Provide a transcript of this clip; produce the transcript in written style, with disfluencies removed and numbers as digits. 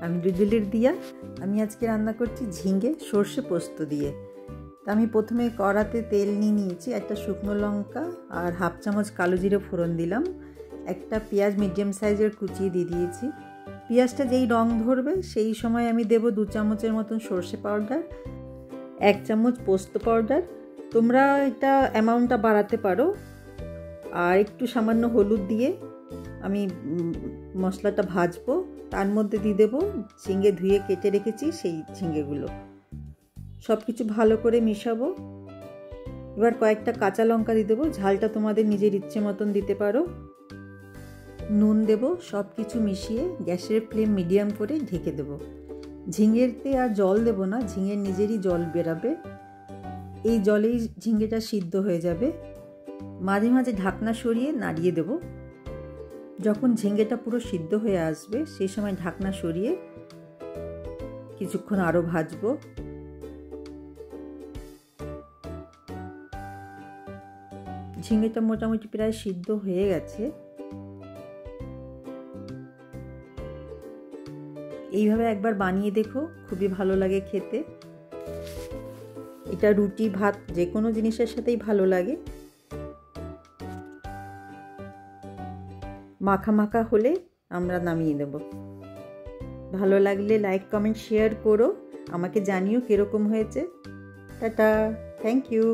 আমি ডুডুলির দিয়া। আমি আজকে রান্না করছি ঝিঙে সর্ষে পোস্ত দিয়ে। তা আমি প্রথমে কড়াতে তেল নিয়েছি, একটা শুকনো লঙ্কা আর হাফ চামচ কালো জিরে ফোড়ন দিলাম, একটা পেঁয়াজ মিডিয়াম সাইজের কুচিয়ে দিয়ে দিয়েছি। পেঁয়াজটা যেই রং ধরবে সেই সময় আমি দেব 2 চামচের মতন সর্ষে পাউডার, 1 চামচ পোস্ত পাউডার। তোমরা এটা অ্যামাউন্টটা বাড়াতে পারো। আর একটু সামান্য হলুদ দিয়ে আমি মশলাটা ভাজবো। তার মধ্যে দিয়ে দেবো ঝিঙে ধুয়ে কেটে রেখেছি সেই ঝিঙেগুলো। সব কিছু ভালো করে মিশাবো। এবার কয়েকটা কাঁচা লঙ্কা দিয়ে দেবো, ঝালটা তোমাদের নিজের ইচ্ছে মতন দিতে পারো। নুন দেব, সব কিছু মিশিয়ে গ্যাসের ফ্লেম মিডিয়াম করে ঢেকে দেব। ঝিঙেতে আর জল দেব না, ঝিঙের নিজেরই জল বেরাবে। এই জলেই ঝিঙেটা সিদ্ধ হয়ে যাবে। মাঝে মাঝে ঢাকনা সরিয়ে নাড়িয়ে দেব। যখন ঝিঙেটা পুরো সিদ্ধ হয়ে আসবে সেই সময় ঢাকনা সরিয়ে কিছুক্ষণ আরও ভাজবো। ঝিঙেটা মোটামুটি প্রায় সিদ্ধ হয়ে গেছে। এইভাবে একবার বানিয়ে দেখো, খুবই ভালো লাগে খেতে। এটা রুটি ভাত যে কোনো জিনিসের সাথেই ভালো লাগে। মাখা মাখা হলে আমরা নামিয়ে দেব। ভালো লাগলে লাইক কমেন্ট শেয়ার করো, আমাকে জানিও কীরকম হয়েছে। Tata, thank you.